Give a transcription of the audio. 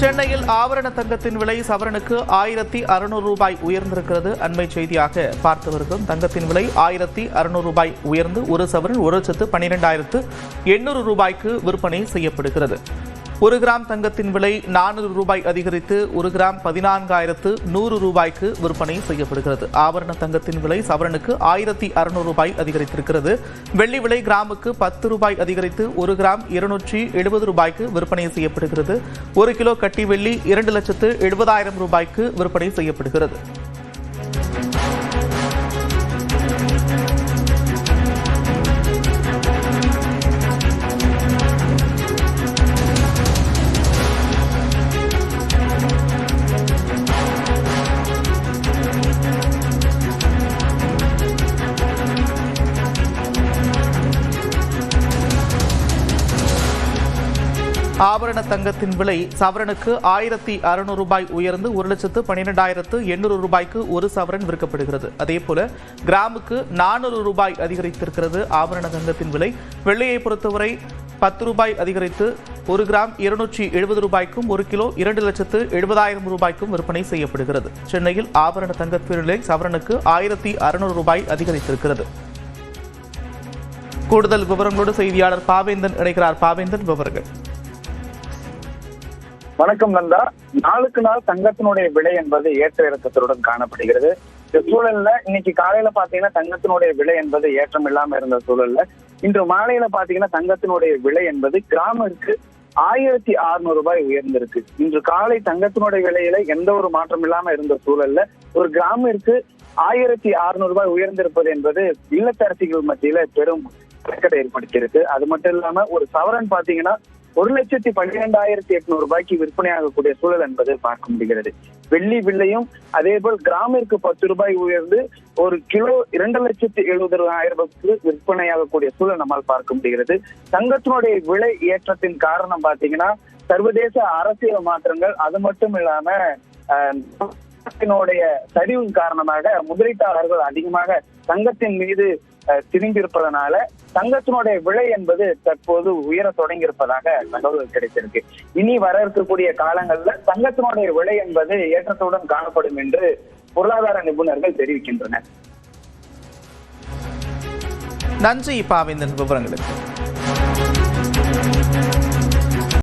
சென்னையில் ஆபரண தங்கத்தின் விலை சவரனுக்கு 1600 ரூபாய் உயர்ந்திருக்கிறது. அண்மை செய்தியாக பார்த்து வருகிறோம். தங்கத்தின் விலை 1600 ரூபாய் உயர்ந்து ஒரு சவரன் 1,12,800 ரூபாய்க்கு விற்பனை செய்யப்படுகிறது. 1 கிராம் தங்கத்தின் விலை 400 ரூபாய் அதிகரித்து 1 கிராம் 14,100 ரூபாய்க்கு விற்பனை செய்யப்படுகிறது. ஆபரண தங்கத்தின் விலை சவரனுக்கு 1600 ரூபாய் அதிகரித்திருக்கிறது. வெள்ளி விலை கிராமுக்கு 10 ரூபாய் அதிகரித்து 1 கிராம் 270 ரூபாய்க்கு விற்பனை செய்யப்படுகிறது. 1 கிலோ கட்டி வெள்ளி 2,70,000 ரூபாய்க்கு விற்பனை செய்யப்படுகிறது. ஆபரண தங்கத்தின் விலை சவரனுக்கு 1600 ரூபாய் உயர்ந்து 1,12,800 ரூபாய்க்கு ஒரு சவரன் விற்கப்படுகிறது. அதேபோல கிராமுக்கு 400 ரூபாய் அதிகரித்திருக்கிறது ஆபரண தங்கத்தின் விலை. வெள்ளியை பொறுத்தவரை 10 ரூபாய் அதிகரித்து 1 கிராம் 270 ரூபாய்க்கும் 1 கிலோ 2,70,000 ரூபாய்க்கும் விற்பனை செய்யப்படுகிறது. சென்னையில் ஆபரண தங்கத்தின் விலை சவரனுக்கு 1600 ரூபாய் அதிகரித்திருக்கிறது. கூடுதல் விவரங்களோடு செய்தியாளர் பாவேந்தன் இணைக்கிறார். பாவேந்தன், விவரங்கள். வணக்கம் நந்தா. நாளுக்கு நாள் தங்கத்தினுடைய விலை என்பது ஏற்ற இறக்கத்துடன் காணப்படுகிறது. இந்த சூழல்ல இன்னைக்கு காலையில பாத்தீங்கன்னா தங்கத்தினுடைய விலை என்பது ஏற்றம் இல்லாம இருந்த சூழல்ல இன்று மாலையில பாத்தீங்கன்னா தங்கத்தினுடைய விலை என்பது கிராமிற்கு 1600 ரூபாய் உயர்ந்திருக்கு. இன்று காலை தங்கத்தினுடைய விலையில எந்த ஒரு மாற்றம் இல்லாம இருந்த சூழல்ல ஒரு கிராமிற்கு 1600 ரூபாய் உயர்ந்திருப்பது என்பது இல்லத்தரசிகள் மத்தியில பெரும் ஏற்படுத்தியிருக்கு. அது மட்டும் இல்லாம ஒரு சவரன் பாத்தீங்கன்னா 1,12,800 ரூபாய்க்கு விற்பனையாகக்கூடிய சூழல் என்பது பார்க்க முடிகிறது. வெள்ளி விலையும் அதே போல் கிராமிற்கு 10 ரூபாய் உயர்ந்து 1 கிலோ 2,70,000 விற்பனையாகக்கூடிய சூழல் நம்மால் பார்க்க முடிகிறது. தங்கத்தினுடைய விலை ஏற்றத்தின் காரணம் பாத்தீங்கன்னா சர்வதேச அரசியல் மாற்றங்கள், அது மட்டும் இல்லாம சரிவின் காரணமாக முதலீட்டாளர்கள் அதிகமாக தங்கத்தின் மீது திரும்பியிருப்பதனால தங்கத்தினுடைய விலை என்பது தற்போது உயர தொடங்கி இருப்பதாக தகவல்கள் கிடைத்திருக்கு. இனி வர இருக்கக்கூடிய காலங்கள்ல தங்கத்தினுடைய விலை என்பது ஏற்றத்துடன் காணப்படும் என்று பொருளாதார நிபுணர்கள் தெரிவிக்கின்றனர். நன்றி பாவேந்தன், விவரங்களுக்கு.